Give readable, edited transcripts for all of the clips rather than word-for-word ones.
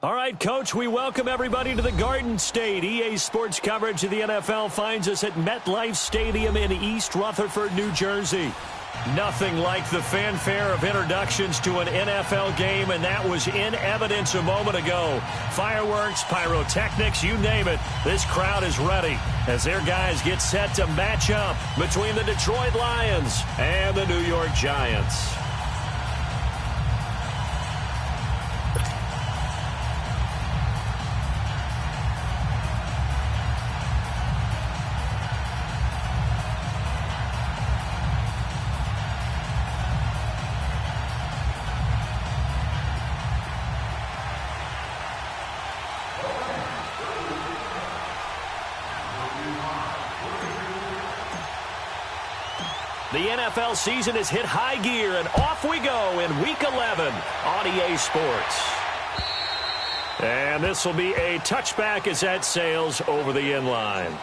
All right, Coach, we welcome everybody to the Garden State. EA Sports coverage of the NFL finds us at MetLife Stadium in East Rutherford, New Jersey. Nothing like the fanfare of introductions to an NFL game, and that was in evidence a moment ago. Fireworks, pyrotechnics, you name it. This crowd is ready as their guys get set to match up between the Detroit Lions and the New York Giants. The NFL season has hit high gear, and off we go in Week 11 on EA Sports. And this will be a touchback as that sails over the end line.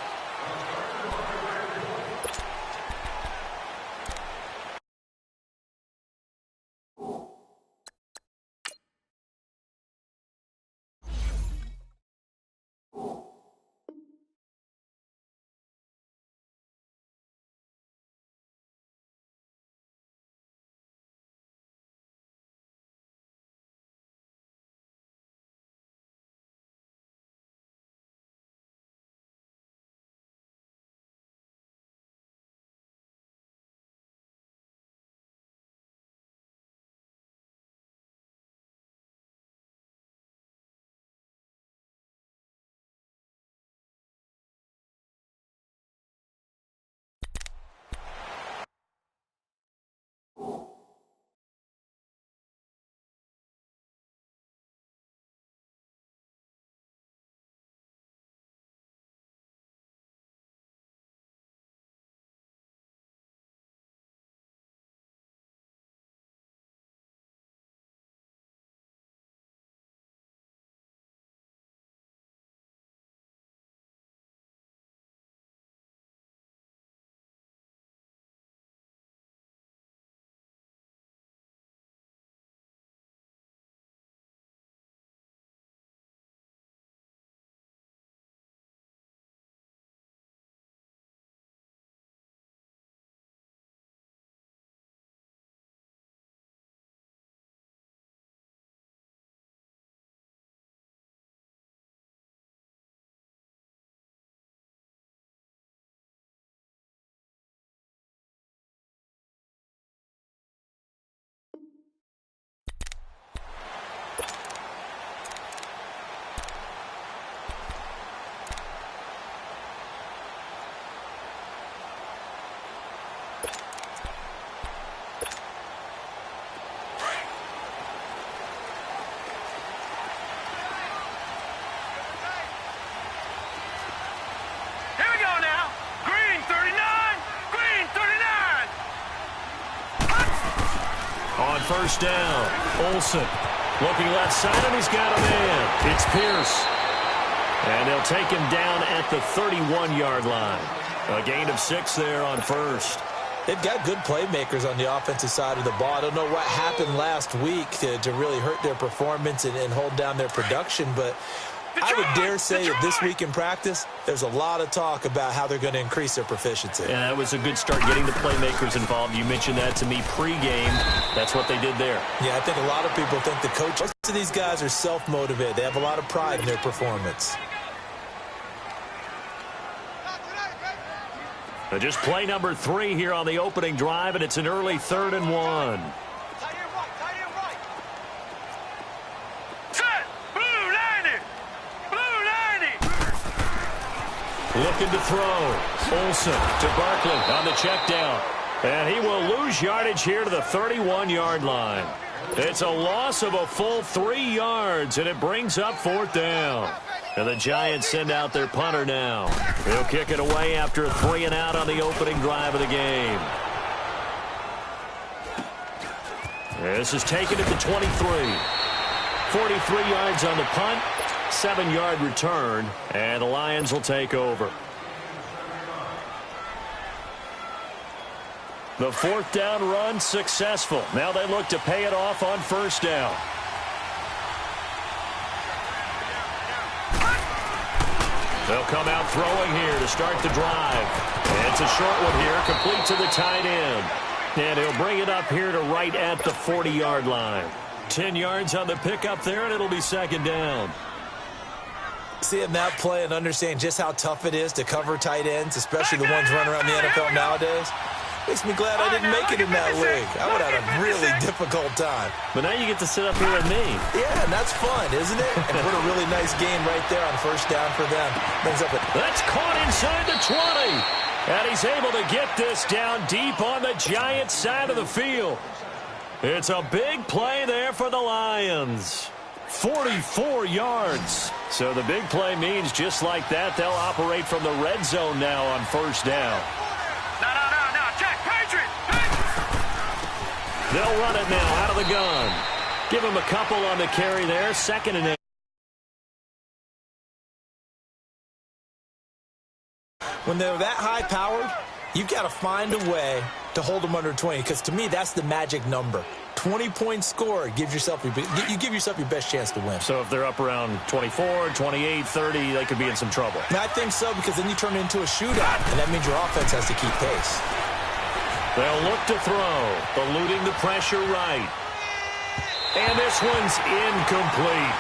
On first down, Olsen looking left side, and he's got a man. It's Pierce. And they'll take him down at the 31-yard line. A gain of 6 there on first. They've got good playmakers on the offensive side of the ball. I don't know what happened last week to really hurt their performance and hold down their production, but I would dare say that this week in practice, there's a lot of talk about how they're going to increase their proficiency. And that was a good start getting the playmakers involved. You mentioned that to me pregame. That's what they did there. Yeah, I think a lot of people think the coach, most of these guys are self-motivated. They have a lot of pride in their performance. Just play number 3 here on the opening drive, and it's an early 3rd and 1. Looking to throw. Olsen to Barkley on the check down. And he will lose yardage here to the 31-yard line. It's a loss of a full 3 yards, and it brings up 4th down. And the Giants send out their punter now. He'll kick it away after a 3-and-out on the opening drive of the game. This is taken at the 23. 43 yards on the punt. 7-yard return, and the Lions will take over. The 4th down run successful. Now they look to pay it off on first down. They'll come out throwing here to start the drive. And it's a short one here, complete to the tight end. And he'll bring it up here to right at the 40-yard line. 10 yards on the pickup there, and it'll be second down. Seeing that play and understanding just how tough it is to cover tight ends, especially the ones running around the NFL nowadays, makes me glad I didn't make it in that league. I would have had a really difficult time. But now you get to sit up here with me. Yeah, and that's fun, isn't it? And put a really nice game right there on first down for them. That's caught inside the 20. And he's able to get this down deep on the Giants side of the field. It's a big play there for the Lions. 44 yards. So the big play means just like that, they'll operate from the red zone now on first down. No, Jack, Patriot! They'll run it now out of the gun. Give him a couple on the carry there. 2nd and 8. When they're that high-powered, you've got to find a way to hold them under 20, because to me, that's the magic number. 20-point score, you give yourself your best chance to win. So if they're up around 24, 28, 30, they could be in some trouble. And I think so, because then you turn it into a shootout, and that means your offense has to keep pace. They'll look to throw, eluding the pressure right. And this one's incomplete.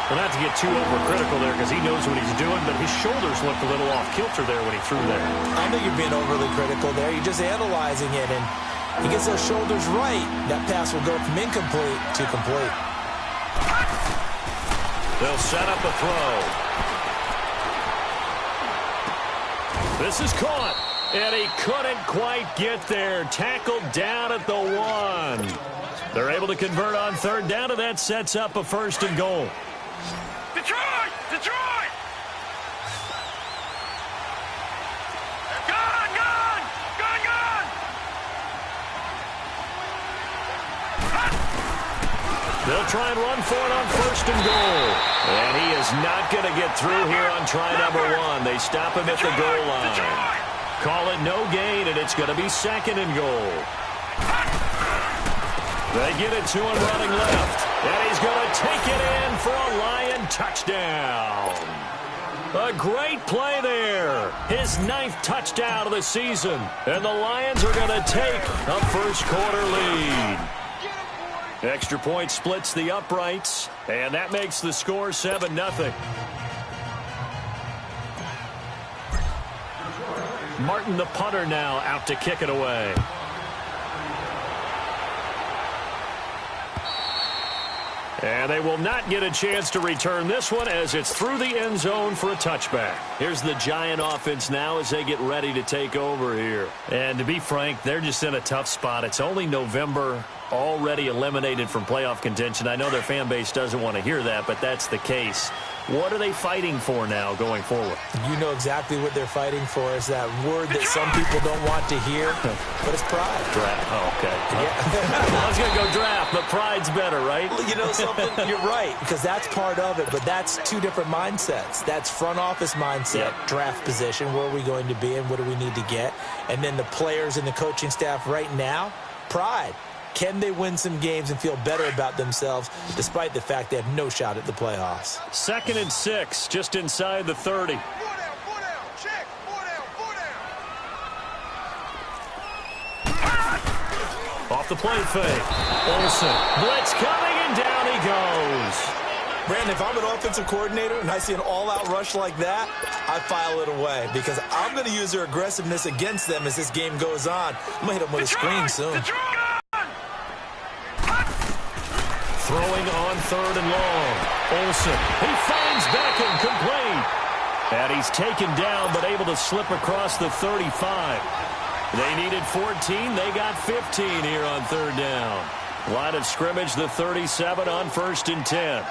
Well, not to get too overcritical there because he knows what he's doing, but his shoulders looked a little off kilter there when he threw there. I don't think you're being overly critical there. You're just analyzing it, and he gets those shoulders right. That pass will go from incomplete to complete. They'll set up a throw. This is caught, and he couldn't quite get there. Tackled down at the 1. They're able to convert on third down, and that sets up a 1st and goal. Detroit! Detroit! Gone! They'll try and run for it on 1st and goal. And he is not going to get through here on try number 1. They stop him at the goal line. Call it no gain, and it's going to be 2nd and goal. They get it to him running left. And he's going to take it in for a Lion touchdown. A great play there. His 9th touchdown of the season. And the Lions are going to take a first-quarter lead. Extra point splits the uprights. And that makes the score 7-0. Martin, the punter, now out to kick it away. And they will not get a chance to return this one as it's through the end zone for a touchback. Here's the Giant offense now as they get ready to take over here. And to be frank, they're just in a tough spot. It's only November, already eliminated from playoff contention. I know their fan base doesn't want to hear that, but that's the case. What are they fighting for now going forward? You know exactly what they're fighting for. Is that word that some people don't want to hear, but it's pride. Draft. Oh, okay. Yeah. I was going to go draft, but pride's better, right? You know something? You're right, because that's part of it, but that's two different mindsets. That's front office mindset, draft position, where are we going to be and what do we need to get? And then the players and the coaching staff right now, pride. Can they win some games and feel better about themselves despite the fact they have no shot at the playoffs? 2nd and 6, just inside the 30. Check. 4 down. Off the play fake. Olsen. Blitz coming, and down he goes. Brandon, if I'm an offensive coordinator and I see an all-out rush like that, I file it away because I'm going to use their aggressiveness against them as this game goes on. I'm going to hit them with a screen soon. Throwing on 3rd and long. Olsen. He finds Beckham complete. And he's taken down but able to slip across the 35. They needed 14. They got 15 here on 3rd down. Line of scrimmage, the 37 on 1st and 10.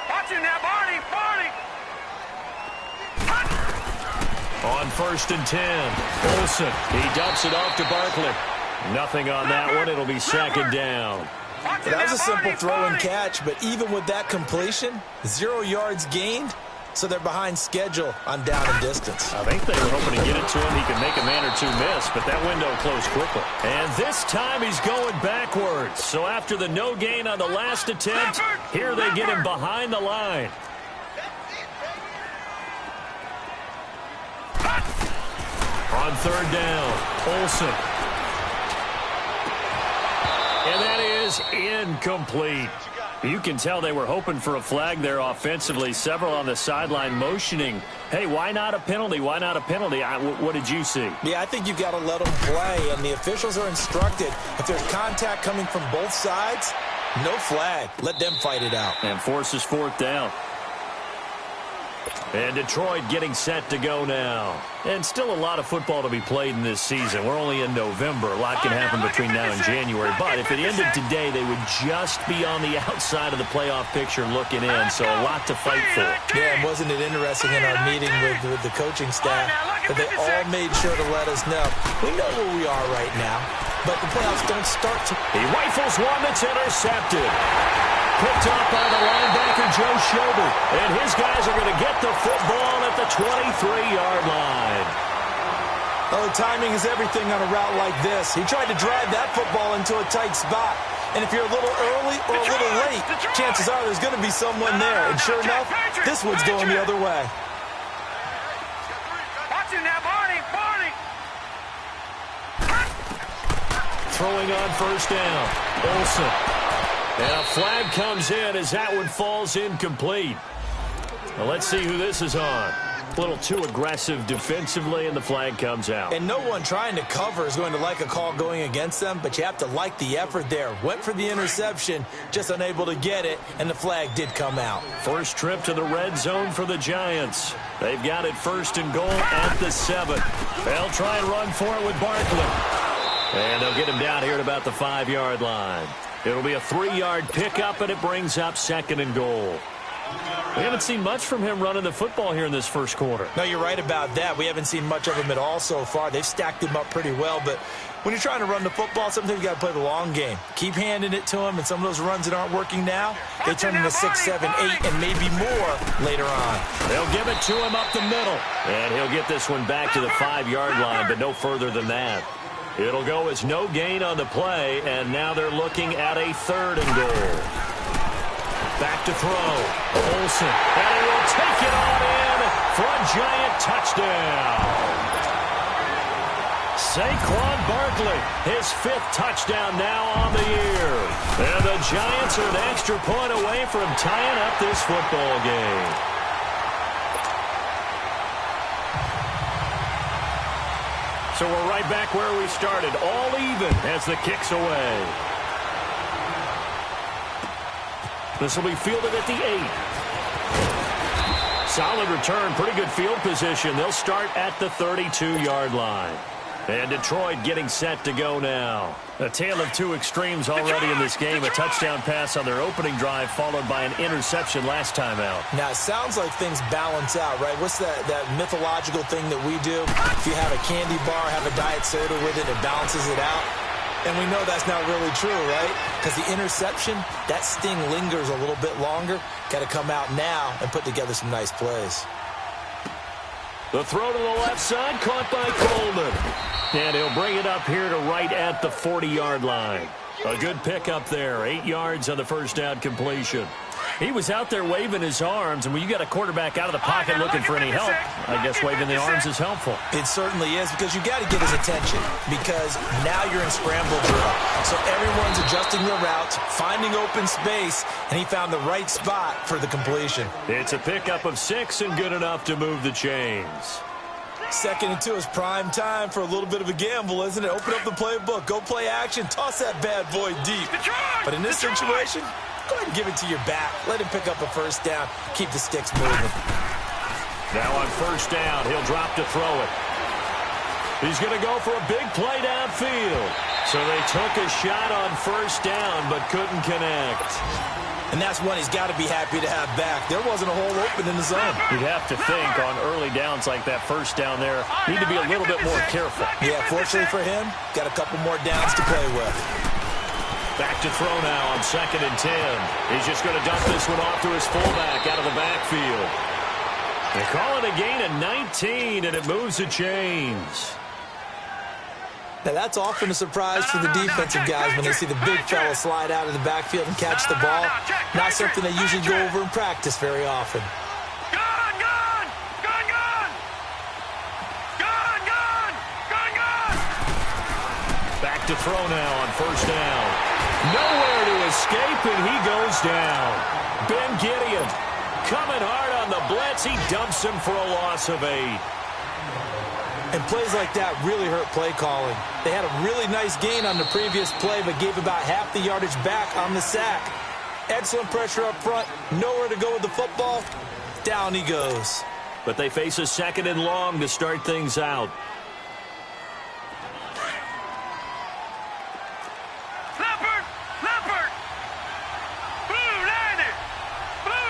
Watching that, Barney. On 1st and 10. Olsen. He dumps it off to Barkley. Nothing on that one. It'll be 2nd down. That was a simple throw and catch, but even with that completion, 0 yards gained, so they're behind schedule on down and distance. I think they were hoping to get it to him. He could make a man or two miss, but that window closed quickly. And this time he's going backwards. So after the no gain on the last attempt, here they get him behind the line. On third down, Olsen. And that is incomplete. You can tell they were hoping for a flag there offensively. Several on the sideline motioning, hey, why not a penalty? Why not a penalty? What did you see? Yeah, I think you've got to let them play, and the officials are instructed. If there's contact coming from both sides, no flag. Let them fight it out. And forces fourth down. And Detroit getting set to go now. And still a lot of football to be played in this season. We're only in November. A lot can happen between now and January. But if it ended today, they would just be on the outside of the playoff picture looking in. So a lot to fight for. Yeah, and wasn't it interesting in our meeting with the coaching staff that they all made sure to let us know. We know where we are right now, but the playoffs don't start to... He rifles one that's intercepted. Picked up by the linebacker, Joe Schobert. And his guys are going to get the football at the 23-yard line. Oh, timing is everything on a route like this. He tried to drive that football into a tight spot. And if you're a little early or a little late, chances are there's going to be someone there. And sure enough, this one's going the other way. Watch him now, Barney. Throwing on first down, Olsen. And a flag comes in as that one falls incomplete. Well, let's see who this is on. A little too aggressive defensively, and the flag comes out. And no one trying to cover is going to like a call going against them, but you have to like the effort there. Went for the interception, just unable to get it, and the flag did come out. First trip to the red zone for the Giants. They've got it first and goal at the 7. They'll try and run for it with Barkley. And they'll get him down here at about the 5-yard line. It'll be a 3-yard pickup, and it brings up second and goal. We haven't seen much from him running the football here in this first quarter. No, you're right about that. We haven't seen much of him at all so far. They've stacked him up pretty well, but when you're trying to run the football, sometimes you got to play the long game. Keep handing it to him, and some of those runs that aren't working now, they turn into 6, 7, 8, and maybe more later on. They'll give it to him up the middle, and he'll get this one back to the 5-yard line, but no further than that. It'll go as no gain on the play, and now they're looking at a 3rd and goal. Back to throw. Olsen, and he will take it on in for a Giant touchdown. Saquon Barkley, his 5th touchdown now on the year. And the Giants are an extra point away from tying up this football game. So we're right back where we started, all even as the kick's away. This will be fielded at the 8. Solid return, pretty good field position. They'll start at the 32-yard line. And Detroit getting set to go now. A tale of two extremes already in this game. A touchdown pass on their opening drive followed by an interception last time out. Now, it sounds like things balance out, right? What's that mythological thing that we do? If you have a candy bar, have a diet soda with it, it balances it out. And we know that's not really true, right? Because the interception, that sting lingers a little bit longer. Got to come out now and put together some nice plays. The throw to the left side, caught by Coleman. And he'll bring it up here to right at the 40-yard line. A good pickup there, 8 yards on the first down completion. He was out there waving his arms, and when you got a quarterback out of the pocket looking for any help, I guess waving the arms is helpful. It certainly is, because you got to get his attention, because now you're in scramble drill. So everyone's adjusting their routes, finding open space, and he found the right spot for the completion. It's a pickup of 6 and good enough to move the chains. 2nd and 2 is prime time for a little bit of a gamble, isn't it? Open up the playbook, go play action, toss that bad boy deep. But in this situation, go ahead and give it to your back. Let him pick up a first down. Keep the sticks moving. Now on first down, he'll drop to throw it. He's going to go for a big play downfield. So they took a shot on first down, but couldn't connect. And that's one he's got to be happy to have back. There wasn't a hole open in the zone. You'd have to think on early downs like that first down there, need to be a little bit more careful. Yeah, fortunately for him, got a couple more downs to play with. Back to throw now on 2nd and 10. He's just going to dump this one off to his fullback out of the backfield. They call it a gain of 19, and it moves the chains. Now, that's often a surprise for the defensive guys when they see the big fella slide out of the backfield and catch the ball. Not something they usually go over in practice very often. to throw now on first down. Nowhere to escape, and he goes down. Ben Gideon coming hard on the blitz. He dumps him for a loss of 8. And plays like that really hurt play calling. They had a really nice gain on the previous play, but gave about half the yardage back on the sack. Excellent pressure up front. Nowhere to go with the football. Down he goes. But they face a 2nd and long to start things out. Leopard! Leopard! Blue 90! Blue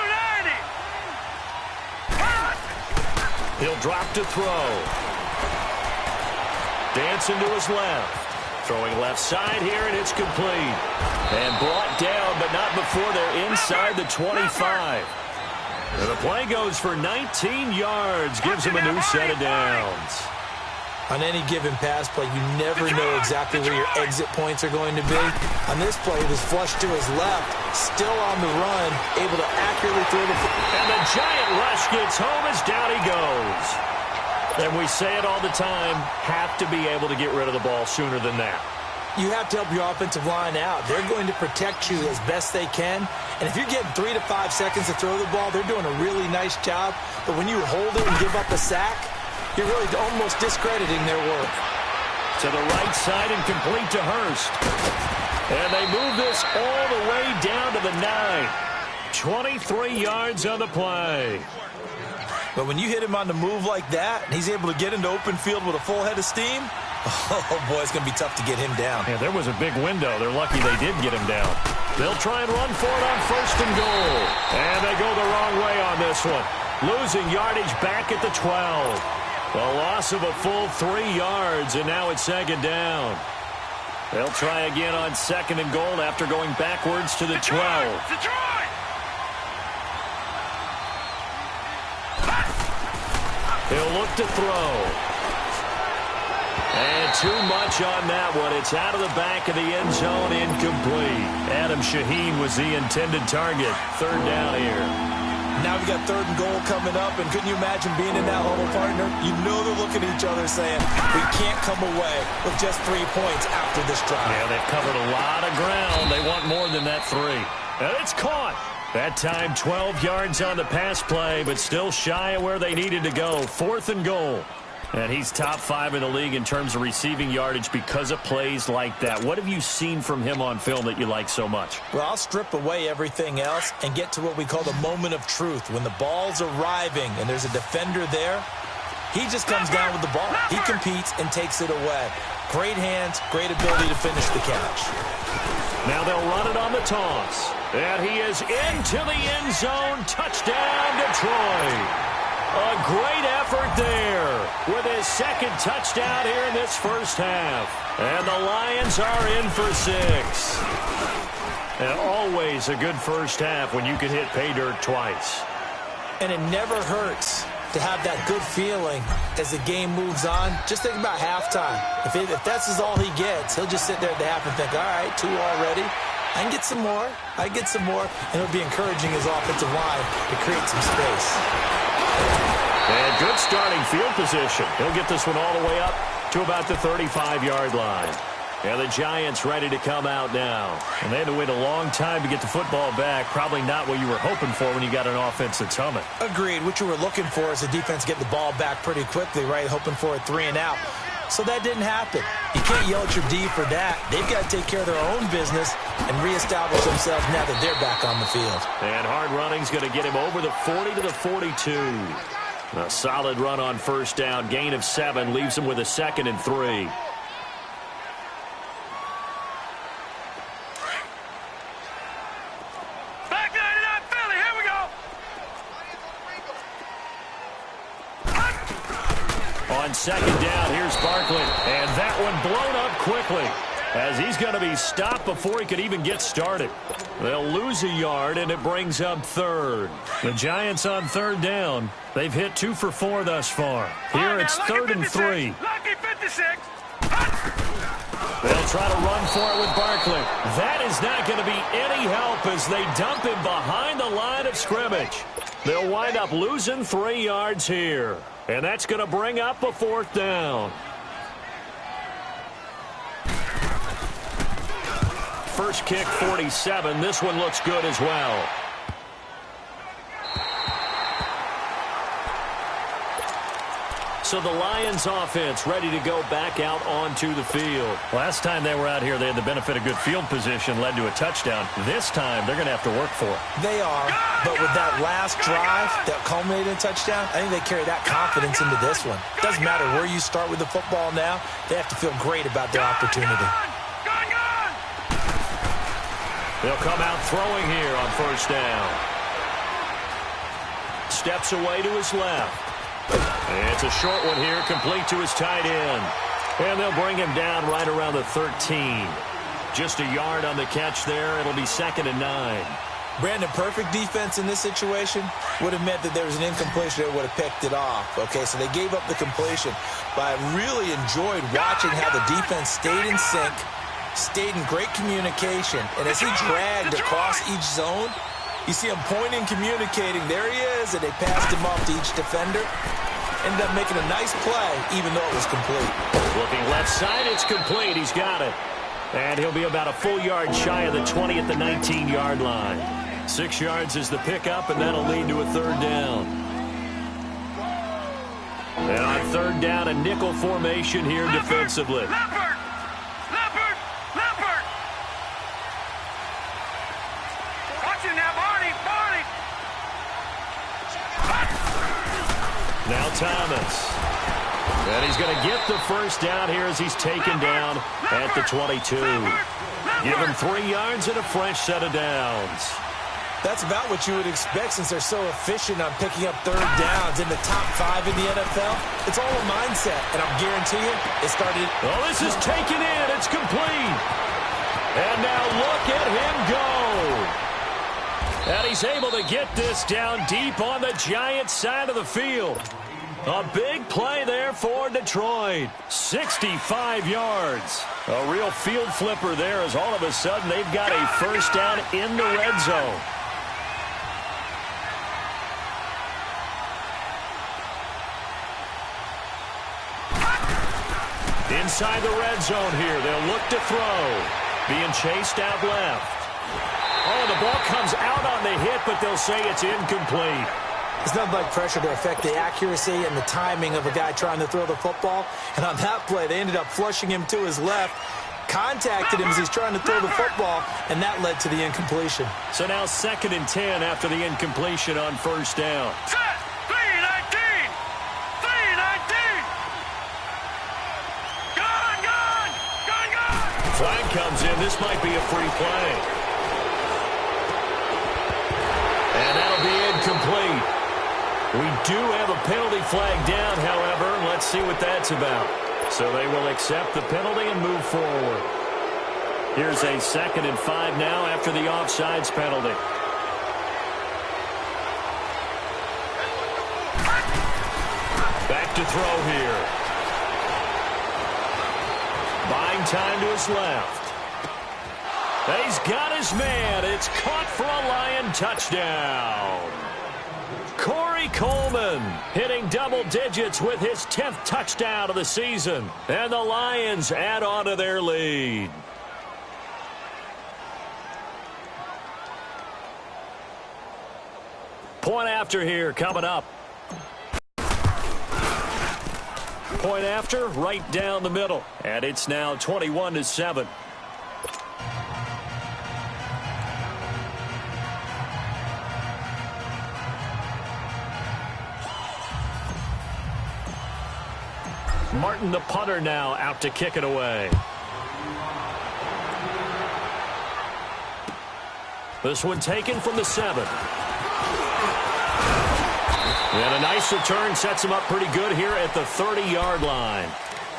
90! He'll drop to throw. Dancing to his left. Throwing left side here, and it's complete. And brought down, but not before they're inside the 25. And the play goes for 19 yards. Gives him a new set of downs. On any given pass play, you never know exactly where your exit points are going to be. On this play, it was flushed to his left, still on the run, able to accurately throw the football. And the giant rush gets home as down he goes. And we say it all the time, have to be able to get rid of the ball sooner than that. You have to help your offensive line out. They're going to protect you as best they can. And if you're getting 3 to 5 seconds to throw the ball, they're doing a really nice job. But when you hold it and give up a sack, you're really almost discrediting their work. To the right side and complete to Hurst. And they move this all the way down to the 9. 23 yards on the play. But when you hit him on the move like that, and he's able to get into open field with a full head of steam, oh, boy, it's going to be tough to get him down. Yeah, there was a big window. They're lucky they did get him down. They'll try and run for it on 1st and goal. And they go the wrong way on this one. Losing yardage back at the 12. A loss of a full 3 yards, and now it's 2nd down. They'll try again on 2nd and goal after going backwards to the 12. Detroit! He'll look to throw. And too much on that one. It's out of the back of the end zone, incomplete. Adam Shaheen was the intended target. 3rd down here. Now we got 3rd and goal coming up, and couldn't you imagine being in that huddle, partner? You know they're looking at each other saying, we can't come away with just 3 points after this drive. Yeah, they've covered a lot of ground. They want more than that 3. And it's caught. That time 12 yards on the pass play, but still shy of where they needed to go. 4th and goal. And he's top 5 in the league in terms of receiving yardage because of plays like that. What have you seen from him on film that you like so much? Well, I'll strip away everything else and get to what we call the moment of truth. When the ball's arriving and there's a defender there, he just comes down with the ball. He competes and takes it away. Great hands, great ability to finish the catch. Now they'll run it on the toss. And he is into the end zone. Touchdown, Detroit. A great effort there with his 2nd touchdown here in this 1st half. And the Lions are in for 6. And always a good 1st half when you can hit pay dirt twice. And it never hurts to have that good feeling as the game moves on. Just think about halftime. If that's all he gets, he'll just sit there at the half and think, all right, 2 already. I can get some more. I can get some more. And it'll be encouraging his offensive line to create some space. And good starting field position. He'll get this one all the way up to about the 35-yard line. And the Giants ready to come out now. And they had to wait a long time to get the football back. Probably not what you were hoping for when you got an offense that's humming. Agreed. What you were looking for is the defense get the ball back pretty quickly, right? Hoping for a 3 and out. So that didn't happen. You can't yell at your D for that. They've got to take care of their own business and reestablish themselves now that they're back on the field. And hard running's going to get him over the 40 to the 42. A solid run on 1st down. Gain of 7 leaves him with a 2nd and 3. Back 99 Philly, here we go! On 2nd down, here's Barkley. And that one blown up quickly as he's going to be stopped before he could even get started. They'll lose a yard, and it brings up 3rd. The Giants on 3rd down. They've hit 2 for 4 thus far. Here it's 3rd and 3. Lucky 56. They'll try to run for it with Barkley. That is not going to be any help as they dump him behind the line of scrimmage. They'll wind up losing 3 yards here. And that's going to bring up a 4th down. first kick 47. This one looks good as well. So the Lions offense ready to go back out onto the field. Last time they were out here, they had the benefit of good field position, led to a touchdown. This time, they're going to have to work for it. They are, but with that last drive that culminated in a touchdown, I think they carry that confidence into this one. Doesn't matter where you start with the football now, they have to feel great about their opportunity. They'll come out throwing here on first down. Steps away to his left. It's a short one here, complete to his tight end. And they'll bring him down right around the 13. Just a yard on the catch there. It'll be 2nd and 9. Brandon, perfect defense in this situation would have meant that there was an incompletion that would have picked it off. Okay, so they gave up the completion. But I really enjoyed watching how the defense stayed in sync, stayed in great communication. And as he dragged across each zone, you see him pointing, communicating. There he is, and they passed him off to each defender. Ended up making a nice play, even though it was complete. Looking left side, it's complete. He's got it. And he'll be about a full yard shy of the 20 at the 19-yard line. 6 yards is the pickup, and that'll lead to a 3rd down. And on 3rd down, a nickel formation here defensively. Leopard! Watch it now, Barney! Now Thomas. And he's going to get the first down here as he's taken down at the 22. Give him 3 yards and a fresh set of downs. That's about what you would expect since they're so efficient on picking up 3rd downs in the top 5 in the NFL. It's all a mindset, and I'll guarantee you it started. Oh, this is taken in. It's complete. And now look at him go. And he's able to get this down deep on the Giants side of the field. A big play there for Detroit. 65 yards. A real field flipper there as all of a sudden they've got a first down in the red zone. Inside the red zone here. They'll look to throw. Being chased out left. Oh, the ball comes out on the hit, but they'll say it's incomplete. It's not like pressure to affect the accuracy and the timing of a guy trying to throw the football. And on that play, they ended up flushing him to his left, contacted him as he's trying to throw the football, and that led to the incompletion. So now 2nd and 10 after the incompletion on first down. Set! 3-19! 3-19! Gone! Flag comes in. This might be a free play. And that'll be incomplete. We do have a penalty flag down, however. Let's see what that's about. So they will accept the penalty and move forward. Here's a 2nd and 5 now after the offsides penalty. Back to throw here. Buying time to his left. He's got his man. It's caught for a Lion touchdown. Corey Coleman hitting double digits with his 10th touchdown of the season. And the Lions add on to their lead. Point after here coming up. Point after right down the middle. And it's now 21-7. Martin, the punter, now out to kick it away. This one taken from the 7. And a nice return sets him up pretty good here at the 30-yard line.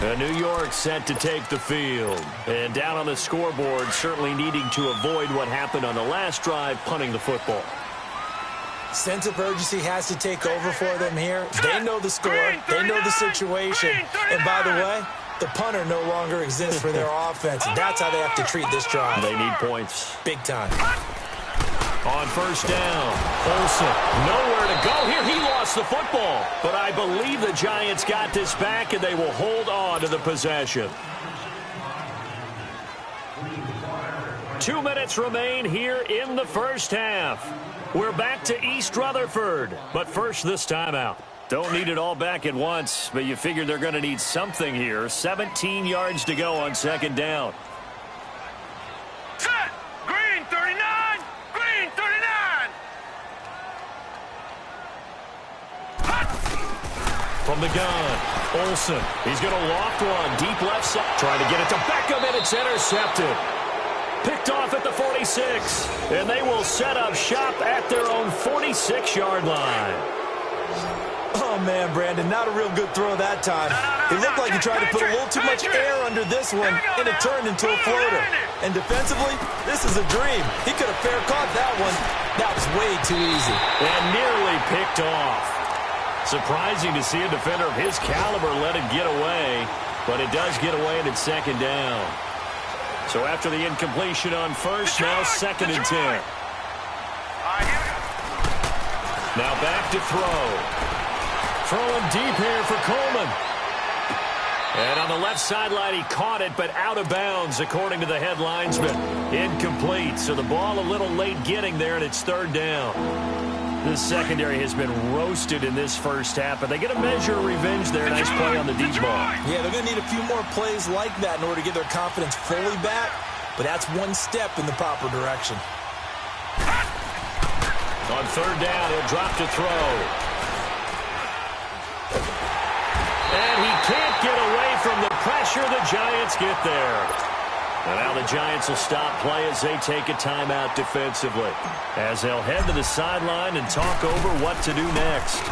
And New York set to take the field. And down on the scoreboard, certainly needing to avoid what happened on the last drive, punting the football. Sense of urgency has to take over for them here. They know the score. They know the situation. And by the way, the punter no longer exists for their offense. And that's how they have to treat this drive. They need points. Big time. On first down, Olsen nowhere to go here. He lost the football. But I believe the Giants got this back, and they will hold on to the possession. 2 minutes remain here in the first half. We're back to East Rutherford, but first this timeout. Don't need it all back at once, but you figure they're going to need something here. 17 yards to go on second down. Set! Green 39! Green 39! Hot! From the gun, Olsen. He's going to loft one deep left side. Trying to get it to Beckham, and it's intercepted. Picked off at the 46, and they will set up shop at their own 46-yard line. Oh, man, Brandon, not a real good throw that time. It looked like he tried to put a little too much air under this one, and it turned into a floater. And defensively, this is a dream. He could have fair caught that one. That was way too easy. And nearly picked off. Surprising to see a defender of his caliber let it get away, but it does get away and it's second down. So after the incompletion on first, now second and 10. Now back to throw. Throwing deep here for Coleman. And on the left sideline, he caught it, but out of bounds, according to the head linesman. Incomplete. So the ball a little late getting there, and it's third down. This secondary has been roasted in this first half, but they get a measure of revenge there. Nice play on the deep ball. Yeah, they're going to need a few more plays like that in order to get their confidence fully back, but that's one step in the proper direction. On third down, he'll drop to throw. And he can't get away from the pressure. The Giants get there. And now the Giants will stop play as they take a timeout defensively, as they'll head to the sideline and talk over what to do next.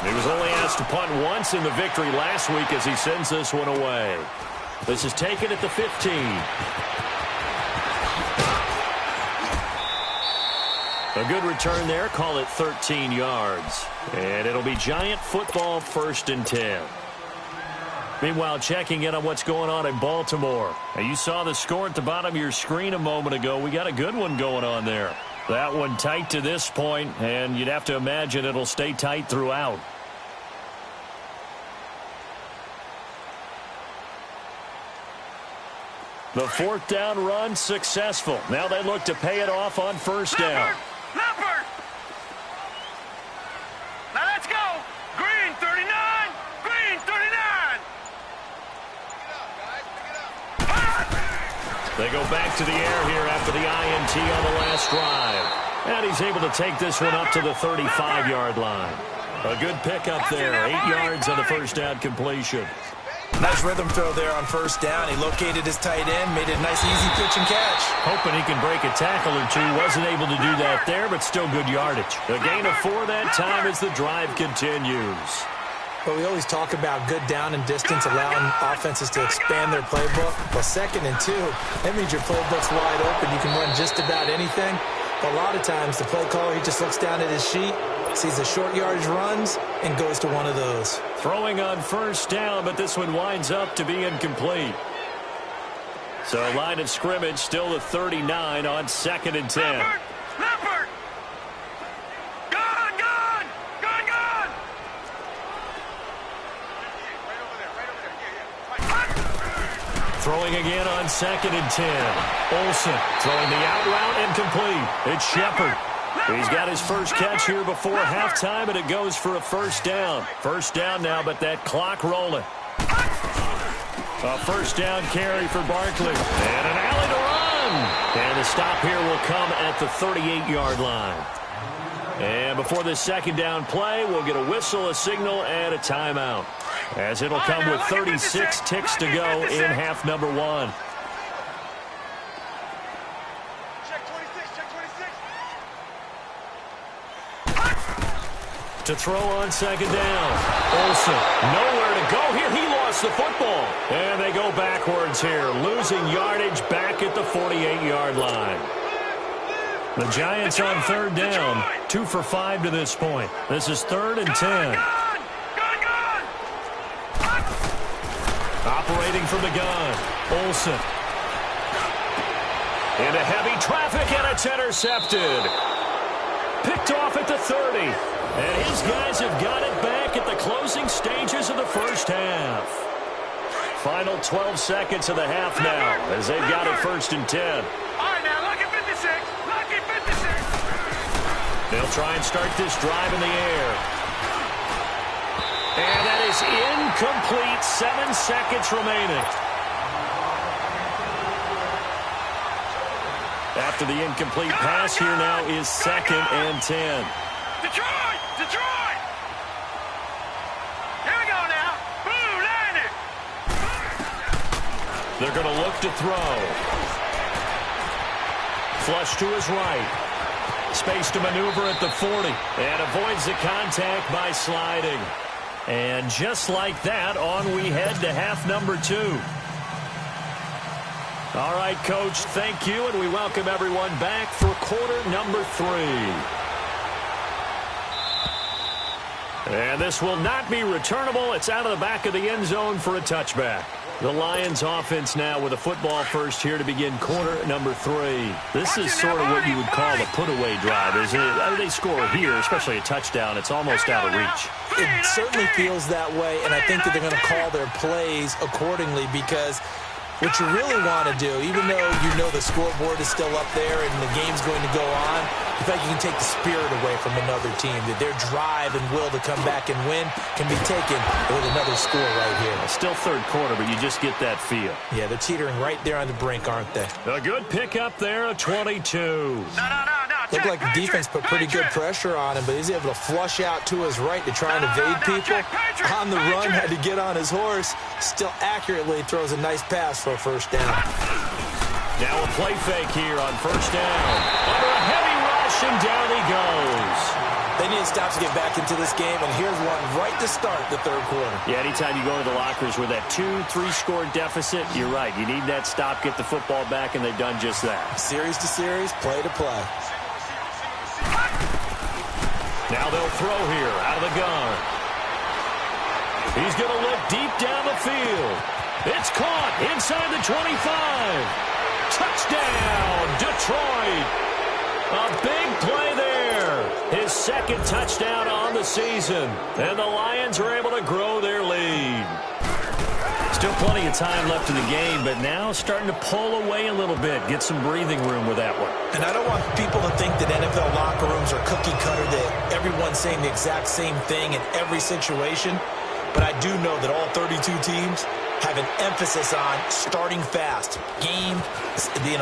He was only asked to punt once in the victory last week as he sends this one away. This is taken at the 15. A good return there. Call it 13 yards. And it'll be Giant football, first and 10. Meanwhile, checking in on what's going on in Baltimore. Now, you saw the score at the bottom of your screen a moment ago. We got a good one going on there. That one tight to this point, and you'd have to imagine it'll stay tight throughout. The fourth down run successful. Now they look to pay it off on first down. Leopard! Now let's go! Green 39! Green 39! They go back to the air here after the INT on the last drive. And he's able to take this one up to the 35-yard line. A good pickup there. 8 yards on the first down completion. Nice rhythm throw there on first down. He located his tight end, made it a nice, easy pitch and catch. Hoping he can break a tackle or two. Wasn't able to do that there, but still good yardage. A gain of 4 that time as the drive continues. But we always talk about good down and distance, allowing offenses to expand their playbook. Well, second and 2, that means your playbook's wide open. You can run just about anything. But a lot of times, the play caller, he just looks down at his sheet, sees the short yardage runs, and goes to one of those. Throwing on first down, but this one winds up to be incomplete. So line of scrimmage still the 39 on second and 10. Leopard! Leopard! Gun! Gun! Gun! Gun! Throwing again on second and 10. Olsen throwing the out route incomplete. It's Shepard. He's got his first catch here before halftime, and it goes for a first down. First down now, but that clock rolling. A first down carry for Barkley. And an alley to run. And the stop here will come at the 38-yard line. And before this second down play, we'll get a whistle, a signal, and a timeout, as it'll come with 36 ticks to go in half number 1. To throw on second down. Olsen, nowhere to go here. He lost the football. And they go backwards here, losing yardage back at the 48-yard line. The Giants on third down, 2 for 5 to this point. This is third and 10. Operating from the gun, Olsen. Into heavy traffic, and it's intercepted. Picked off at the 30. And his guys have got it back at the closing stages of the first half. Final 12 seconds of the half now, as they've got it first and 10. All right, now They'll try and start this drive in the air. And that is incomplete. 7 seconds remaining. After the incomplete pass, here now is 2nd and 10. Detroit! Detroit! Here we go now. Blue, land it. They're going to look to throw. Flush to his right. Space to maneuver at the 40. And avoids the contact by sliding. And just like that, on we head to half number 2. All right, Coach, thank you, and we welcome everyone back for quarter number 3. And this will not be returnable. It's out of the back of the end zone for a touchback. The Lions offense now with a football first here to begin quarter number 3. This is sort of what you would call a put-away drive, isn't it? I mean, they score here, especially a touchdown. It's almost out of reach. It certainly feels that way, and I think that they're going to call their plays accordingly because what you really want to do, even though you know the scoreboard is still up there and the game's going to go on, you think you can take the spirit away from another team, that their drive and will to come back and win can be taken with another score right here. Still third quarter, but you just get that feel. Yeah, they're teetering right there on the brink, aren't they? A good pickup there, a 22. No. Looked like the defense put pretty good pressure on him, but he's able to flush out to his right to try and evade people. On the run, had to get on his horse. Still accurately throws a nice pass for a first down. Now a play fake here on first down. Under a heavy rush, and down he goes. They need to stop to get back into this game, and here's one right to start the third quarter. Yeah, anytime you go to the lockers with that 2-3 score deficit, you're right. You need that stop, get the football back, and they've done just that. Series to series, play to play. Now they'll throw here out of the gun. He's going to look deep down the field. It's caught inside the 25. Touchdown, Detroit. A big play there. His 2nd touchdown on the season. And the Lions are able to grow their lead. Still plenty of time left in the game, but now starting to pull away a little bit. Get some breathing room with that one. And I don't want people to think that NFL locker rooms are cookie cutter, that everyone's saying the exact same thing in every situation. But I do know that all 32 teams have an emphasis on starting fast. Game,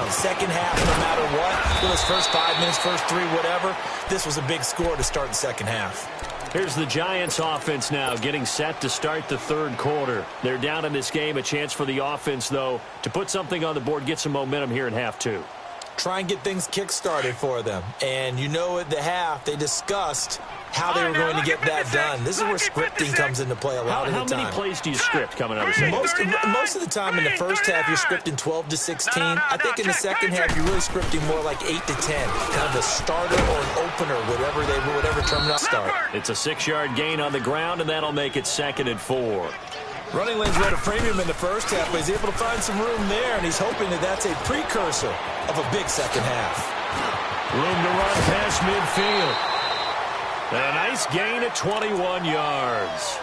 second half, no matter what. Those first 5 minutes, first 3, whatever. This was a big score to start the second half. Here's the Giants offense now getting set to start the third quarter. They're down in this game. A chance for the offense, though, to put something on the board, get some momentum here in half 2. Try and get things kick-started for them. And you know at the half, they discussed how they were going to get that done. This is where scripting comes into play a lot of the time. How many plays do you script coming out of the second? Most of the time in the first half, you're scripting 12 to 16. I think in the second half, you're really scripting more like 8 to 10. Kind of a starter or an opener, whatever terminal start. It's a 6-yard gain on the ground, and that'll make it 2nd and 4. Running lanes were at a premium in the first half, but he's able to find some room there, and he's hoping that that's a precursor of a big second half. Room to run past midfield. A nice gain at 21 yards.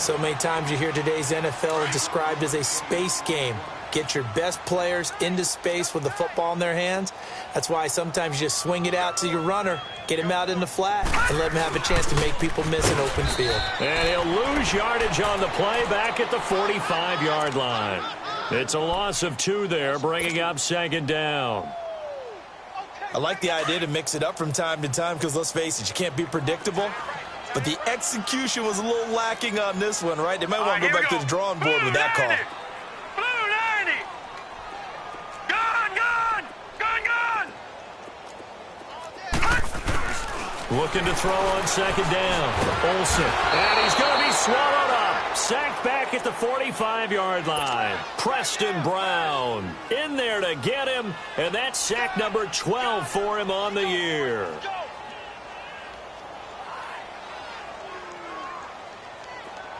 So many times you hear today's NFL described as a space game. Get your best players into space with the football in their hands. That's why sometimes you just swing it out to your runner, get him out in the flat, and let him have a chance to make people miss an open field. And he'll lose yardage on the play back at the 45-yard line. It's a loss of 2 there, bringing up 2nd down. I like the idea to mix it up from time to time because, let's face it, you can't be predictable. But the execution was a little lacking on this one, right? They might want to go back to the drawing board with that call. Blue 90. Gun. Looking to throw on 2nd down. Olsen. And he's going to be swallowed up. Sacked back at the 45-yard line. Preston Brown in there to get him. And that's sack number 12 for him on the year.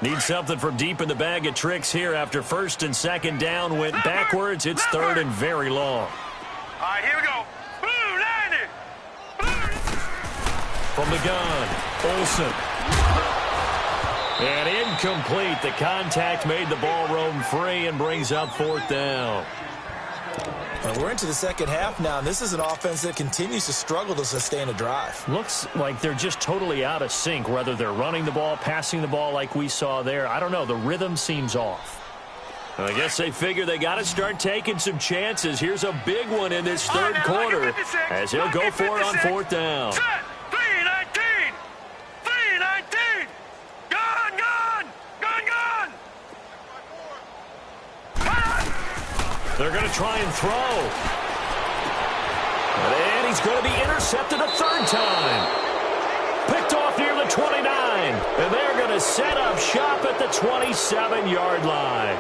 Need something from deep in the bag of tricks here after 1st and 2nd down went backwards. It's 3rd and very long. All right, here we go. Blue 90. From the gun, Olsen. And incomplete. The contact made the ball roam free and brings up 4th down. And we're into the second half now, and this is an offense that continues to struggle to sustain a drive. Looks like they're just totally out of sync, whether they're running the ball, passing the ball like we saw there. I don't know. The rhythm seems off. I guess they figure they got to start taking some chances. Here's a big one in this third quarter as he'll go for it on fourth down. Set. 3-19. 3-19. Gone. They're going to try and throw. And he's going to be intercepted a third time. Picked off near the 29. And they're going to set up shop at the 27-yard line.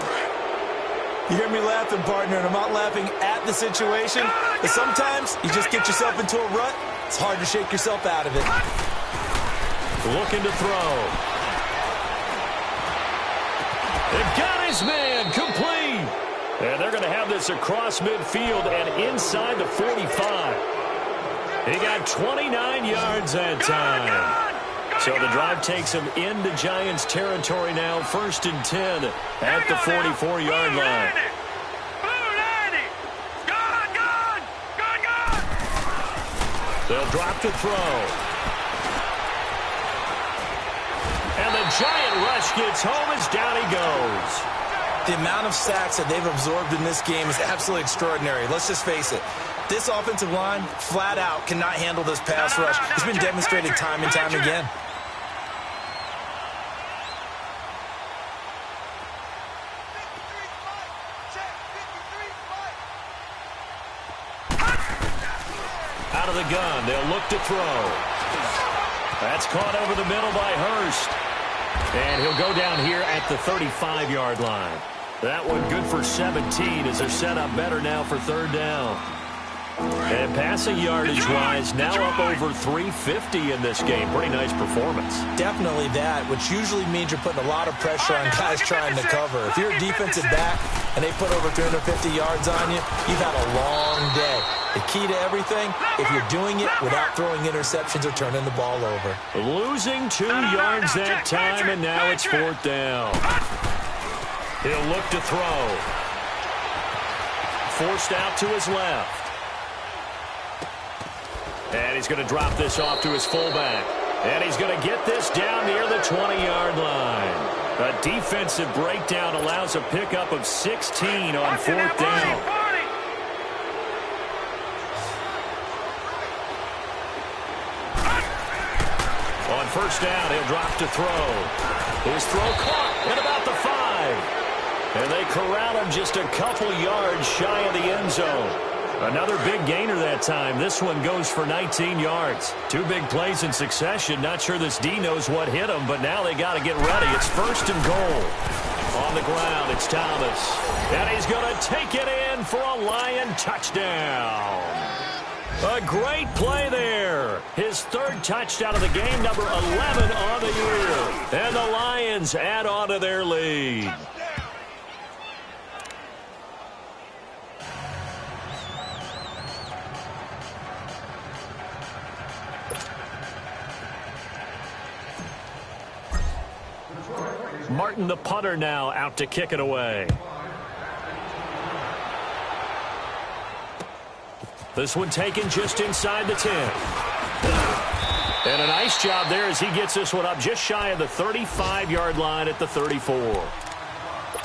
You hear me laughing, partner, and I'm not laughing at the situation. But sometimes you just get yourself into a rut. It's hard to shake yourself out of it. Looking to throw. They've got his man complete. And they're going to have this across midfield and inside the 45. He got 29 yards that time. So the drive takes him into Giants territory now, 1st and 10 at the 44-yard line. They'll drop to throw. And the Giant rush gets home as down he goes. The amount of sacks that they've absorbed in this game is absolutely extraordinary. Let's just face it. This offensive line, flat out, cannot handle this pass rush. It's been demonstrated time and time again. Out of the gun, they'll look to throw. That's caught over the middle by Hurst. And he'll go down here at the 35-yard line. That one good for 17 as they're set up better now for third down. And passing yardage-wise, now up over 350 in this game. Pretty nice performance. Definitely that, which usually means you're putting a lot of pressure on guys trying to cover. If you're a defensive back and they put over 350 yards on you, you've had a long day. The key to everything, if you're doing it without throwing interceptions or turning the ball over. Losing 2 yards that time, and now it's fourth down. He'll look to throw. Forced out to his left. And he's going to drop this off to his fullback. And he's going to get this down near the 20-yard line. A defensive breakdown allows a pickup of 16 on fourth down. On first down, he'll drop to throw. His throw caught at about the 5. And they corral him just a couple yards shy of the end zone. Another big gainer that time. This one goes for 19 yards. 2 big plays in succession. Not sure this D knows what hit him, but now they got to get ready. It's 1st and goal. On the ground, it's Thomas. And he's going to take it in for a Lion touchdown. A great play there. His 3rd touchdown of the game, number 11 on the year. And the Lions add on to their lead. Martin, the punter, now out to kick it away. This one taken just inside the 10. And a nice job there as he gets this one up just shy of the 35-yard line at the 34.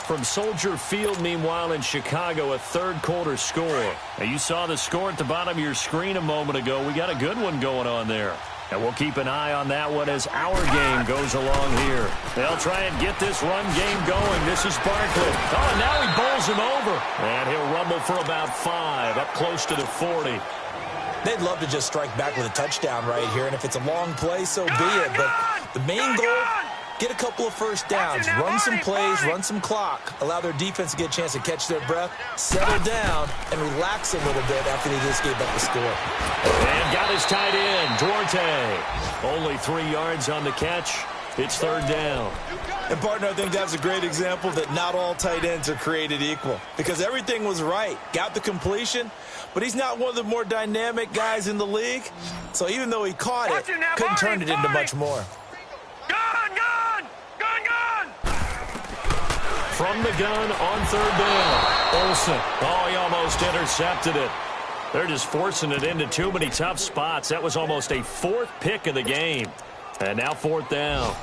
From Soldier Field, meanwhile, in Chicago, a third-quarter score. Now, you saw the score at the bottom of your screen a moment ago. We got a good one going on there. And we'll keep an eye on that one as our game goes along here. They'll try and get this run game going. This is Barkley. Oh, now he bowls him over. And he'll rumble for about 5, up close to the 40. They'd love to just strike back with a touchdown right here. And if it's a long play, so be it. But the main goal, get a couple of first downs, run some plays, run some clock, allow their defense to get a chance to catch their breath, settle down, and relax a little bit after they just gave up the score. And got his tight end, Duarte. Only 3 yards on the catch. It's third down. And, partner, I think that's a great example that not all tight ends are created equal because everything was right. Got the completion, but he's not one of the more dynamic guys in the league. So even though he caught it, couldn't turn it into much more. from the gun on third down. Olsen. Oh, he almost intercepted it. They're just forcing it into too many tough spots. That was almost a fourth pick of the game. And now fourth down.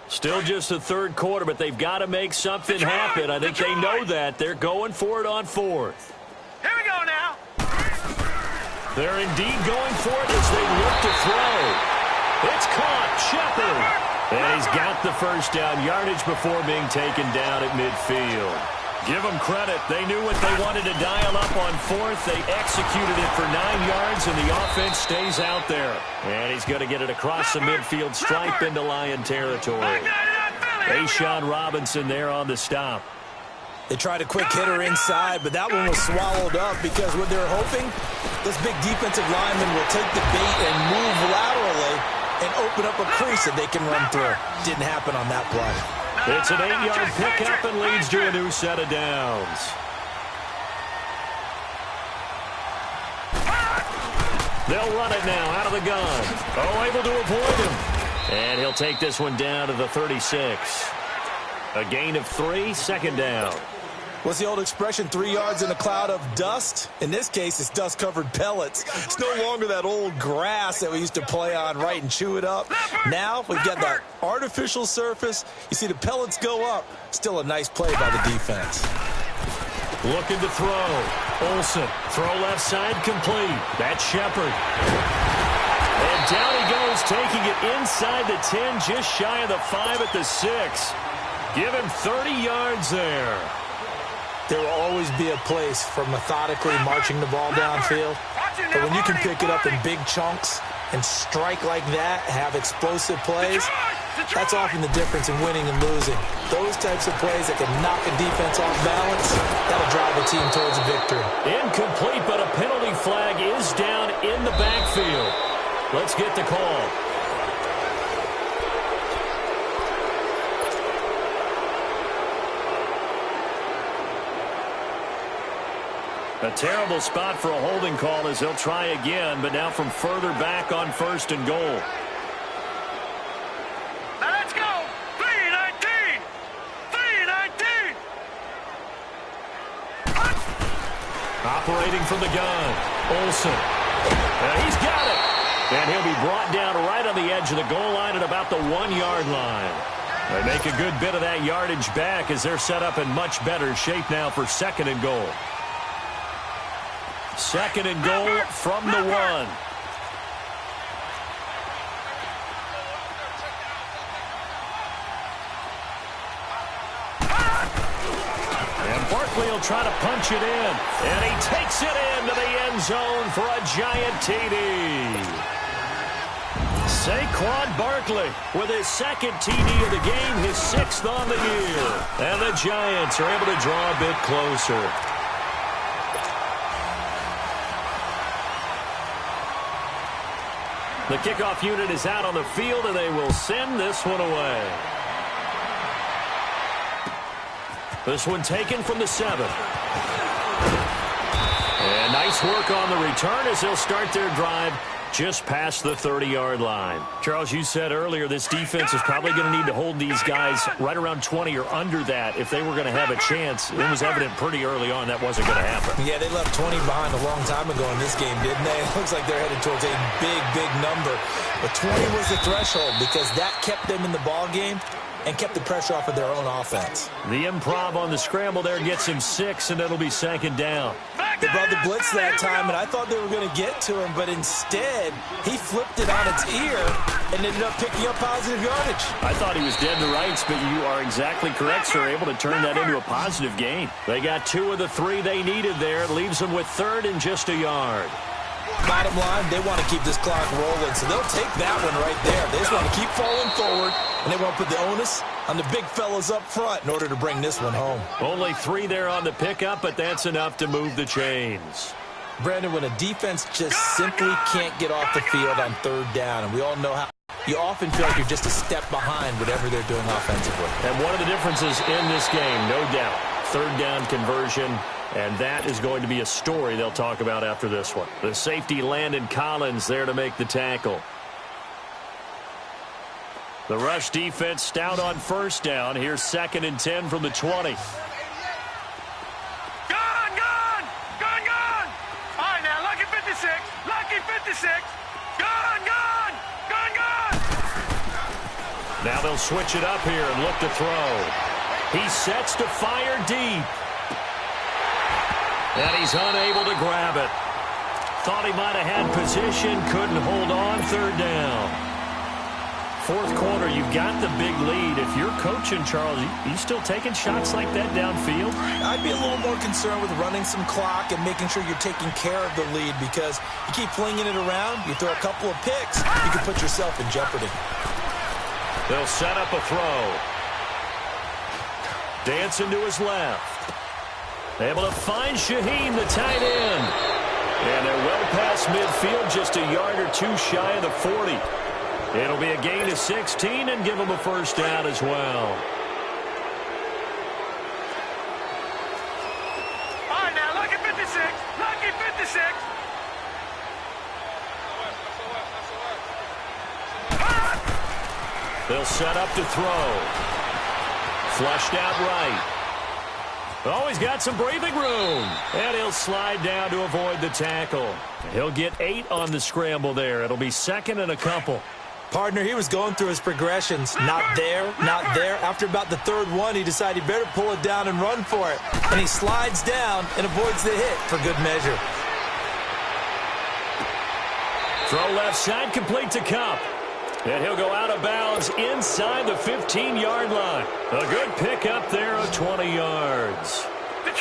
Still just the third quarter, but they've got to make something happen. I think they know that. They're going for it on fourth. Here we go now. They're indeed going for it as they look to throw. It's caught. Shepard. And he's got the first down yardage before being taken down at midfield. Give them credit. They knew what they wanted to dial up on fourth. They executed it for 9 yards, and the offense stays out there. And he's going to get it across the midfield stripe into Lion territory. A'Shawn Robinson there on the stop. They tried a quick hitter inside, but that one was swallowed up because what they're hoping, this big defensive lineman will take the bait and move laterally and open up a crease that they can run through. Didn't happen on that play. It's an 8-yard pickup and leads to a new set of downs. They'll run it now out of the gun. Oh, able to avoid him. And he'll take this one down to the 36. A gain of 3, second down. What's the old expression, 3 yards in a cloud of dust? In this case, it's dust-covered pellets. It's no longer that old grass that we used to play on, right, and chew it up. Now we've got that artificial surface. You see the pellets go up. Still a nice play by the defense. Looking to throw. Olsen, throw left side complete. That's Shepard. And down he goes, taking it inside the 10, just shy of the 5 at the 6. Give him 30 yards there. There will always be a place for methodically marching the ball downfield. But when you can pick it up in big chunks and strike like that, have explosive plays, that's often the difference in winning and losing. Those types of plays that can knock a defense off balance, that'll drive a team towards a victory. Incomplete, but a penalty flag is down in the backfield. Let's get the call. A terrible spot for a holding call as they'll try again, but now from further back on first and goal. Now let's go. 3-19. 3-19. Operating from the gun. Olsen. He's got it. And he'll be brought down right on the edge of the goal line at about the 1-yard line. They make a good bit of that yardage back as they're set up in much better shape now for second and goal. Second and goal from the 1. And Barkley will try to punch it in. And he takes it into the end zone for a giant TD. Saquon Barkley with his second TD of the game, his 6th on the year. And the Giants are able to draw a bit closer. The kickoff unit is out on the field, and they will send this one away. This one taken from the 7. And nice work on the return as they'll start their drive just past the 30-yard line. Charles, you said earlier this defense is probably going to need to hold these guys right around 20 or under that if they were going to have a chance. It was evident pretty early on that wasn't going to happen. Yeah, they left 20 behind a long time ago in this game, didn't they? It looks like they're headed towards a big, big number. But 20 was the threshold because that kept them in the ball game and kept the pressure off of their own offense. The improv on the scramble there gets him 6, and it'll be second down. They brought the blitz that time, and I thought they were going to get to him, but instead, he flipped it on its ear and ended up picking up positive yardage. I thought he was dead to rights, but you are exactly correct, sir. Able to turn that into a positive gain. They got 2 of the 3 they needed there. It leaves them with third and just a yard. Bottom line, they want to keep this clock rolling, so they'll take that one right there. They just want to keep falling forward, and they want to put the onus on the big fellas up front in order to bring this one home. Only 3 there on the pickup, but that's enough to move the chains. Brandon, when a defense just simply can't get off the field on third down, and we all know how, you often feel like you're just a step behind whatever they're doing offensively. And one of the differences in this game, no doubt, third down conversion. And that is going to be a story they'll talk about after this one. The safety, Landon Collins, there to make the tackle. The rush defense stout on first down. Here's 2nd and 10 from the 20. Now they'll switch it up here and look to throw. He sets to fire deep. And he's unable to grab it. Thought he might have had position, couldn't hold on. 3rd down. 4th quarter, you've got the big lead. If you're coaching, Charles, you still taking shots like that downfield? I'd be a little more concerned with running some clock and making sure you're taking care of the lead, because you keep flinging it around, you throw a couple of picks, you can put yourself in jeopardy. They'll set up a throw. Dancing to his left. Able to find Shaheen, the tight end. And they're well past midfield, just a yard or two shy of the 40. It'll be a gain of 16 and give them a first down as well. All right, now, lucky 56. Lucky 56. They'll set up to throw. Flushed out right. Oh, he's got some breathing room. And he'll slide down to avoid the tackle. He'll get 8 on the scramble there. It'll be 2nd and a couple. Partner, he was going through his progressions. Not there, not there. After about the 3rd one, he decided he better pull it down and run for it. And he slides down and avoids the hit for good measure. Throw left side, complete to Cup. And he'll go out of bounds inside the 15-yard line. A good pickup there of 20 yards.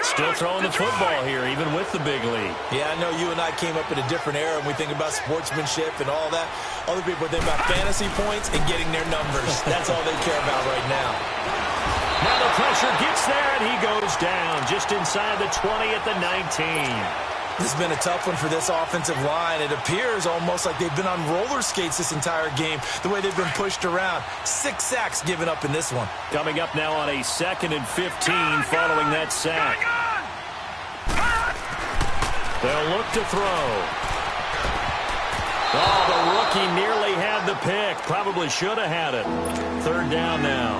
Still throwing the football here, even with the big lead. Yeah, I know you and I came up in a different era, and we think about sportsmanship and all that. Other people think about fantasy points and getting their numbers. That's all they care about right now. Now the pressure gets there, and he goes down just inside the 20 at the 19. This has been a tough one for this offensive line. It appears almost like they've been on roller skates this entire game, the way they've been pushed around. 6 sacks given up in this one. Coming up now on a 2nd and 15 following that sack. They'll look to throw. Oh, the rookie nearly had the pick. Probably should have had it. 3rd down now.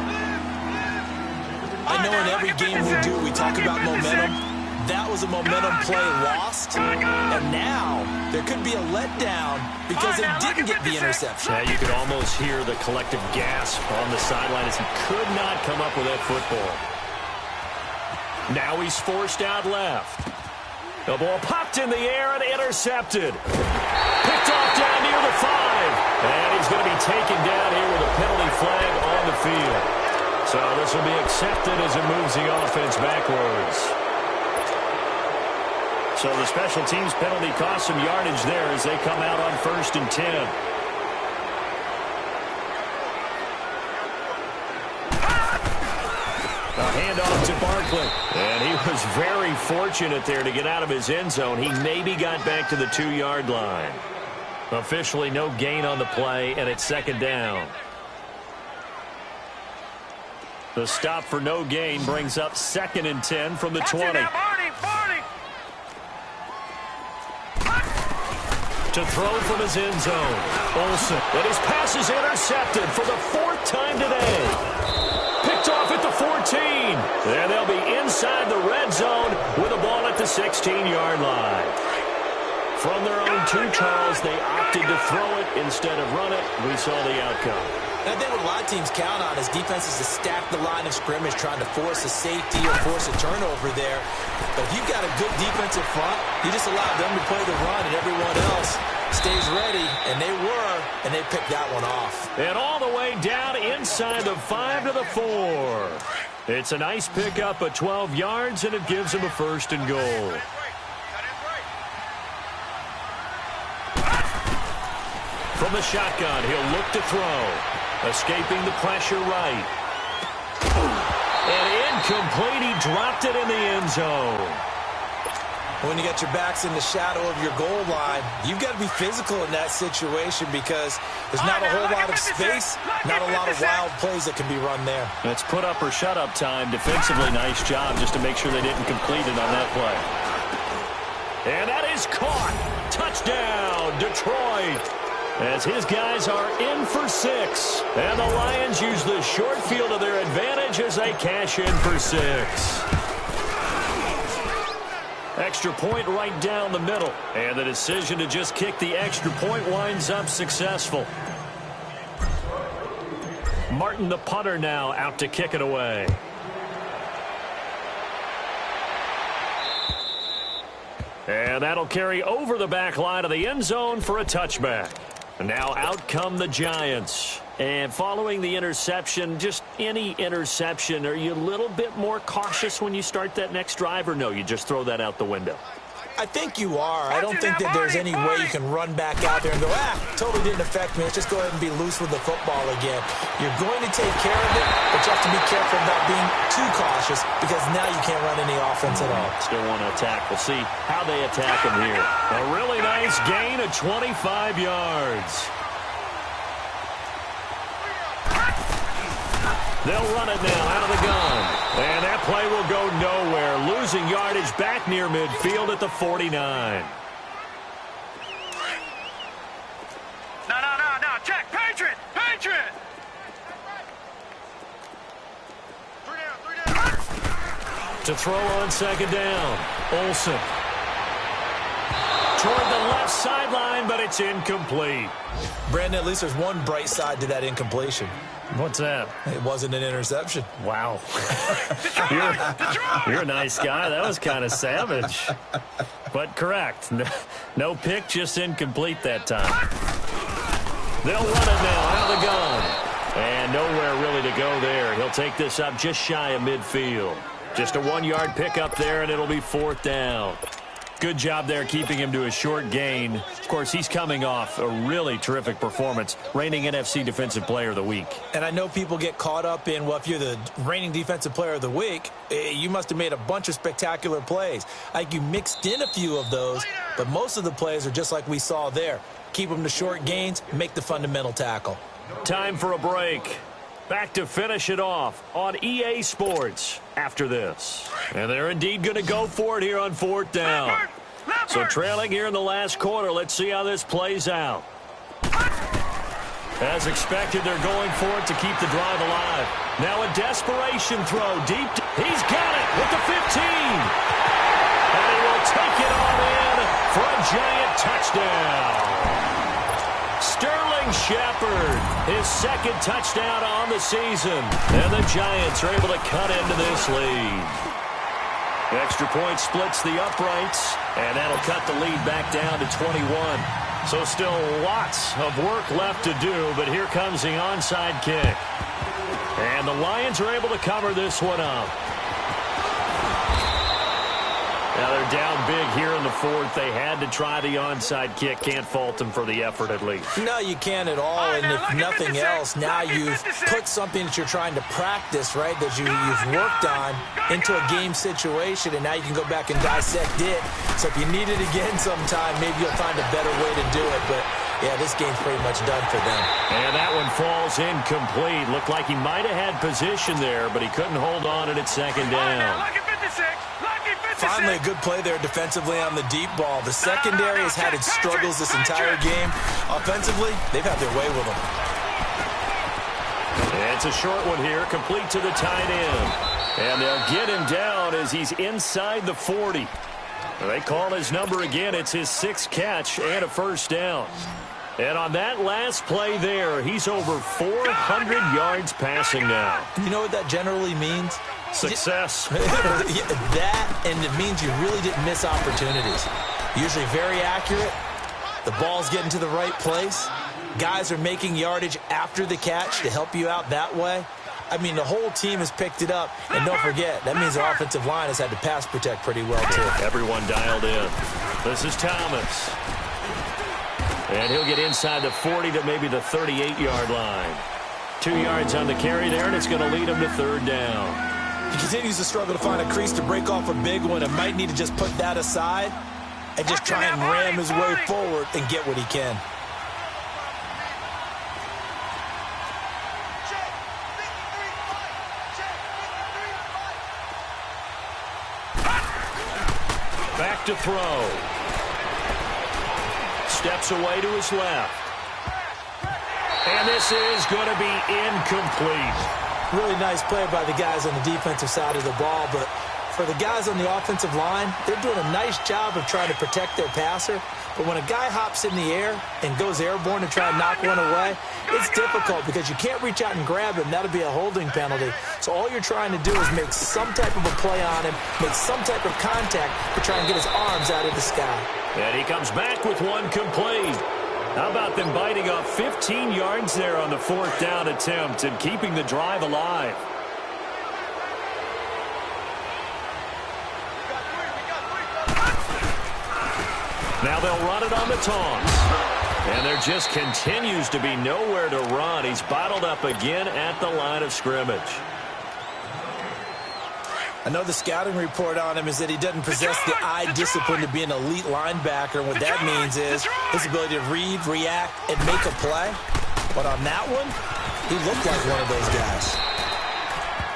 I know in every game we do, we talk about momentum. That was a momentum play lost, and now there could be a letdown because they didn't get the interception. Yeah, you could almost hear the collective gasp on the sideline as he could not come up with that football. Now he's forced out left. The ball popped in the air and intercepted. Picked off down near the 5. And he's going to be taken down here with a penalty flag on the field. So this will be accepted as it moves the offense backwards. So the special teams penalty cost some yardage there as they come out on 1st and 10. A handoff to Barkley. And he was very fortunate there to get out of his end zone. He maybe got back to the 2-yard line. Officially no gain on the play, and it's 2nd down. The stop for no gain brings up 2nd and 10 from the 20. To throw from his end zone. Olsen. And his pass is intercepted for the 4th time today. Picked off at the 14. And they'll be inside the red zone with the ball at the 16-yard line. From their own 2, Charles, they opted to throw it instead of run it. We saw the outcome. And I think what a lot of teams count on is defenses to stack the line of scrimmage, trying to force a safety or force a turnover there. But if you've got a good defensive front, you just allow them to play the run, and everyone else stays ready, and they were, and they picked that one off. And all the way down inside the 5 to the 4. It's a nice pickup of 12 yards, and it gives them a 1st and goal. From the shotgun, he'll look to throw. Escaping the pressure right. And incomplete. He dropped it in the end zone. When you got your backs in the shadow of your goal line, you've got to be physical in that situation because there's not a whole lot of space, not a lot of wild plays that can be run there. It's put up or shut up time. Defensively, nice job just to make sure they didn't complete it on that play. And that is caught. Touchdown, Detroit. as his guys are in for 6. And the Lions use the short field to their advantage as they cash in for 6. Extra point right down the middle. And the decision to just kick the extra point winds up successful. Martin, the punter, now out to kick it away. And that'll carry over the back line of the end zone for a touchback. Now out come the Giants. And following the interception, just any interception, are you a little bit more cautious when you start that next drive, or no, you just throw that out the window? I think you are. I don't think that there's any way you can run back out there and go, totally didn't affect me. Let's just go ahead and be loose with the football again. You're going to take care of it, but you have to be careful about being too cautious because now you can't run any offense at all. Still want to attack. We'll see how they attack him here. A really nice gain of 25 yards. They'll run it now out of the gun. And that play will go nowhere. Losing yardage back near midfield at the 49. No. Check. Patriot. Three down. To throw on second down. Olsen. Toward the left sideline, but it's incomplete. Brandon, at least there's one bright side to that incompletion. What's that? It wasn't an interception. Wow. You're a nice guy. That was kind of savage. But correct. No pick, just incomplete that time. They'll run it now out of the gun. And nowhere really to go there. He'll take this up just shy of midfield. Just a 1-yard pickup there, and it'll be 4th down. Good job there keeping him to a short gain. Of course, he's coming off a really terrific performance, reigning NFC Defensive Player of the Week. And I know people get caught up in, well, if you're the reigning Defensive Player of the Week, you must have made a bunch of spectacular plays. Like you mixed in a few of those, but most of the plays are just like we saw there. Keep them to short gains, make the fundamental tackle. Time for a break. Back to finish it off on EA Sports after this. And they're indeed going to go for it here on 4th down. So trailing here in the last quarter, let's see how this plays out. As expected, they're going for it to keep the drive alive. Now a desperation throw deep. He's got it with the 15. And he will take it all in for a giant touchdown. Sterling Shepard, his 2nd touchdown on the season. And the Giants are able to cut into this lead. Extra point splits the uprights, and that'll cut the lead back down to 21. So still lots of work left to do, but here comes the onside kick. And the Lions are able to cover this one up. Now they're down big here in the 4th. They had to try the onside kick. Can't fault them for the effort at least. No, you can't at all. And if nothing else, now you've put something that you're trying to practice, right, that you've worked on into a game situation, and now you can go back and dissect it. So if you need it again sometime, maybe you'll find a better way to do it. But, yeah, this game's pretty much done for them. And that one falls incomplete. Looked like he might have had position there, but he couldn't hold on it at second down. Finally, a good play there defensively on the deep ball. The secondary has had its struggles this entire game. Offensively, they've had their way with them. It's a short one here, complete to the tight end. And they'll get him down as he's inside the 40. They call his number again. It's his 6th catch and a 1st down. And on that last play there, he's over 400 yards passing now. You know what that generally means? Success. That, and it means you really didn't miss opportunities. Usually very accurate. The ball's getting to the right place. Guys are making yardage after the catch to help you out that way. I mean, the whole team has picked it up. And don't forget, that means the offensive line has had to pass protect pretty well, too. Everyone dialed in. This is Thomas. And he'll get inside the 40 to maybe the 38-yard line. 2 yards on the carry there, and it's going to lead him to 3rd down. He continues to struggle to find a crease to break off a big one and might need to just put that aside and just try and ram his way forward and get what he can. Back to throw. Steps away to his left. And this is going to be incomplete. Really nice play by the guys on the defensive side of the ball, but for the guys on the offensive line, they're doing a nice job of trying to protect their passer. But when a guy hops in the air and goes airborne to try and knock one away, it's difficult because you can't reach out and grab him. That'll be a holding penalty. So all you're trying to do is make some type of a play on him, make some type of contact to try and get his arms out of the sky. And he comes back with one complete. How about them biting off 15 yards there on the 4th down attempt and keeping the drive alive? Now they'll run it on the taunts. And there just continues to be nowhere to run. He's bottled up again at the line of scrimmage. I know the scouting report on him is that he doesn't possess the eye discipline to be an elite linebacker. What that means is his ability to read, react, and make a play. But on that one, he looked like one of those guys.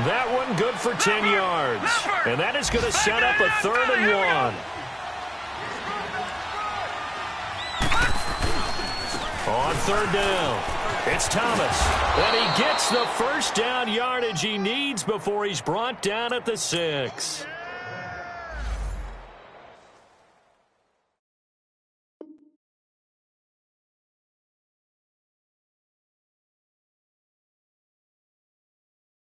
That one good for 10 yards. And that is going to set up a 3rd and 1. On 3rd down, it's Thomas. And he gets the 1st down yardage he needs before he's brought down at the 6.